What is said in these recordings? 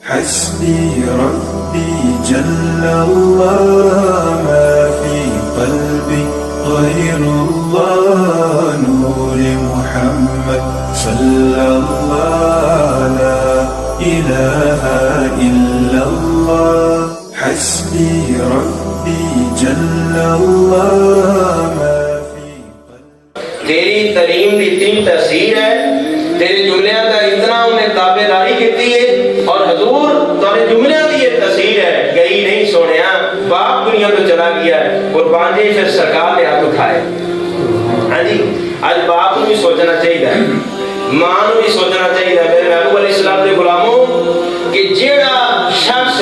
حسبي ربي جل الله ما في قلبي غير الله نور محمد صلى الله لا إله إلا الله حسبي ربي جل الله ما في قلبي. تیری تعلیم کی اتنی تاثیر ہے، تیرے جملیاں کا اتنا انہیں تابع داری کی ہے، اور حضور تیرے جملیاں کی یہ تاثیر ہے، گئی نہیں سونیا باپ دنیا تو چلا گیا ہے، قربان جی پھر سرکار نے ہاتھ اٹھائے. ہاں جی، آج باپ کو بھی سوچنا چاہیے، ماں کو بھی سوچنا چاہیے. میرے محبوب علیہ السلام کے غلاموں کہ جیڑا شخص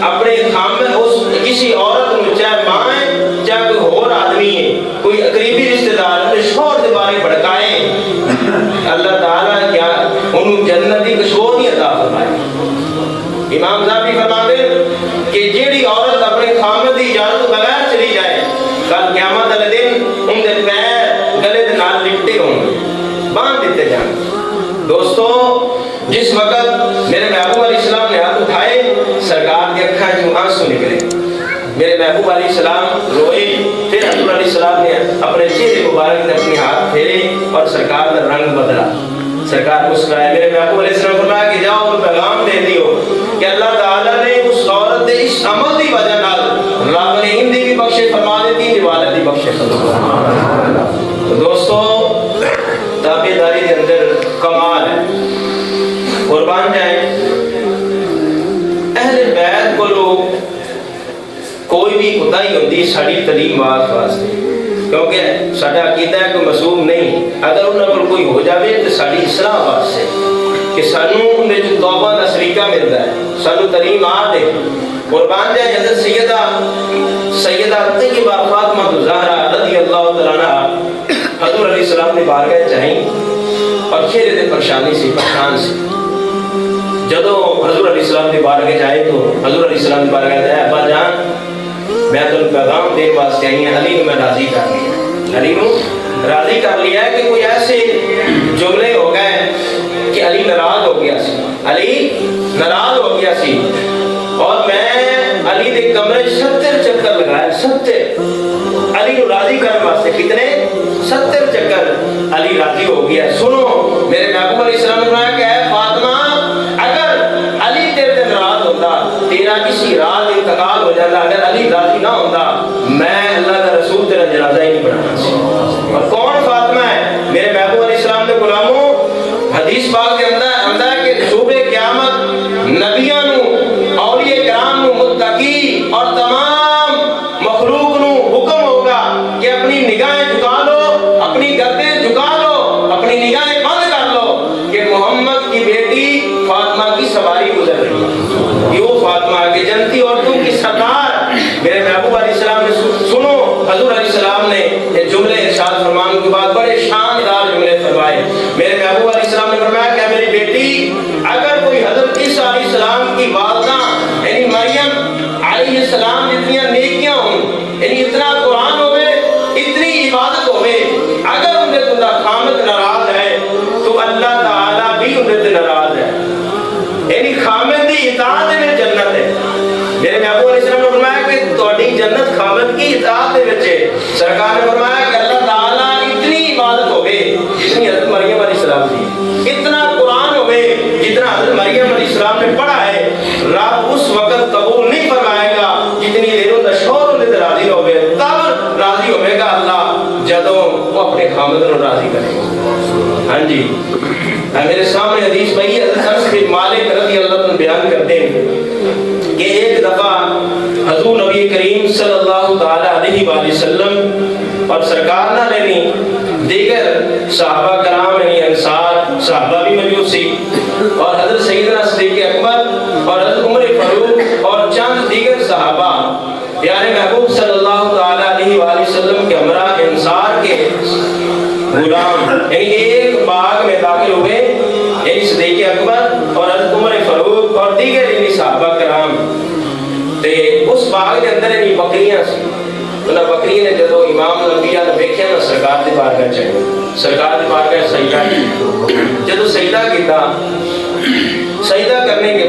اپنے خامد اس کسی عورت کو، چاہے ماں ہے چاہے کوئی اور آدمی ہے، کوئی قریبی رشتہ دار اپنے شوہر کے بارے بھڑکائے، اللہ تعالیٰ کیا انہوں جنتی کشور نہیں عطا فرمائے. امام صاحب فرماتے کہ جیڑی عورت اپنے خامد کی اجازت بغیر چلی جائے، کل قیامت والے دن ان کے پیر گلے دے نال لپٹے ہوں گے، باندھ دیتے جائیں. دوستو، جس وقت میرے محبوب علیہ السلام نے ہاتھ اٹھائے، سرکار کے اکھاں جو آنسو نکلے. میرے محبوب علیہ السلام روئے، پھر حضور علیہ السلام نے اپنے چہرے مبارک نے اپنے ہاتھ پھیرے اور سرکار کا رنگ بدلا. سرکار مسکرائے. میرے محبوب علیہ السلام فرمایا کہ جاؤ پیغام دے دیو کہ اللہ تعالیٰ نے اس عورت کے اس عمل کی وجہ نال رب نے ہندی بھی بخشے فرما دیتی، دیوالت بھی بخشے فرما. دوستو، تابع داری کے اندر کمال ہے. قربان جائیں، اہل بیت کو لوگ کوئی بھی کوتاہی ہوتی ساری تعلیم واسطے، کیونکہ ساڈا عقیدہ ہے کہ معصوم نہیں، اگر انہاں کو کوئی ہو جاوے تو ساری اصلاح واسطے کہ سانوں اندے جو توبہ دا سلیقہ ملتا ہے، سانوں تعلیم آ دے. قربان جائے، حضرت سیدہ طیبہ فاطمہ الزہرا رضی اللہ تعالیٰ عنہا حضور علیہ السلام نے بارگاہ چاہیں اور چہرے تے پریشانی سی، پریشان سی. جدو حضور علیہ السلام نے بارگاہ جائے تو حضور علیہ السلام نے بارگاہ جائے، ابا جان میں تو پیغام دین واسطے آئی ہیں، علی نے میں راضی کر لیا، علی کو راضی کر لیا ہے. کہ کوئی ایسے جملے ہو گئے کہ علی ناراض ہو گیا سی، علی ناراض ہو گیا سی، اور میں علی دے کمرے 70 چکر لگائے، 70 علی کو راضی کرنے واسطے. کتنے؟ 70 چکر. علی راضی ہو گیا. سنو، میرے محبوب علیہ السلام نے فرمایا کہ اے فاطمہ، اگر علی تیرے تے ناراض ہوتا، تیرا کسی رات انتقال ہو جاتا، اگر علی راضی نہ ہوتا، میں اللہ کا رسول تیرا جنازہ ہی نہیں پڑھانا سی. اور کون فاطمہ ہے؟ میرے محبوب علیہ السلام کے غلاموں، حدیث پاک کے اندر آندا ہے کہ صبح قیامت نبیاں نو، اولیاء کرام نو، متقی اور تمام مخلوق نو حکم ہوگا کہ اپنی نگاہیں جھکا لو، اپنی گردیں جھکا لو، اپنی نگاہیں بند کر لو کہ محمد کی بیٹی فاطمہ کی سواری گزر رہی ہے. یہ وہ فاطمہ کے جنتی عورتوں کی سردار. میرے محبوب علیہ السلام نے سنو، حضور علیہ السلام نے یہ جملے ارشاد فرمانے کے بعد بڑے شاندار جملے فرمائے. میرے محبوب علیہ السلام نے فرمایا کہ میری بیٹی، اگر کوئی حضرت عیسیٰ علیہ السلام کی والدہ یعنی مریم علیہ السلام جتنی نیکیاں ہوں، یعنی اتنا قرآن ہوئے، اتنی عبادت ہوئے، اگر ان کے تندہ خامد ناراض ہے تو اللہ تعالیٰ بھی ان کے ناراض ہے. یعنی خامد کی اطاعت میں جنت ہے. میرے محبوب علیہ السلام نے فرمایا کہ تہاڈی جنت خامد کی اطاعت دے وچ ہے. سرکار نے فرمایا کہ اللہ تعالیٰ اتنی عبادت ہوئے جتنی حضرت مریم علیہ السلام کی، اتنا قرآن ہوئے جتنا حضرت مریم علیہ السلام نے پڑھا ہے، رب اس وقت قبول نہیں فرمائے گا جتنی دیر ان کا شوہر ان سے راضی ہوئے. تب راضی ہوئے گا اللہ جدوں وہ اپنے خامد کو راضی کرے گا. ہاں جی، میرے سامنے حدیث بھائی حضرت انس بن مالک رضی اللہ عنہ بیان کرتے ہیں کہ ایک دفعہ حضور نبی کریم صلی اللہ تعالی علیہ وآلہ وسلم اور سرکار نہ لینی دیگر صحابہ کرام یعنی انصار صحابہ بھی موجود سی، اور حضرت سیدنا صدیق اکبر اور حضرت عمر فاروق اور چند دیگر صحابہ پیارے محبوب صلی اللہ تعالی علیہ وآلہ وسلم کے ہمراہ انصار کے غلام یعنی ایک باغ میں داخل ہوئے، یعنی صدیق اکبر اور حضرت عمر فاروق اور دیگر یعنی صحابہ کرام. تے اس باغ کے اندر یعنی بکریاں سی. انہاں بکریاں نے جدو امام الانبیاء نے ویکھیا نا سرکار دے بارگاہ چاہے، سرکار دے بارگاہ سجدہ کیتا. جدو سجدہ کیتا، سجدہ کرنے کے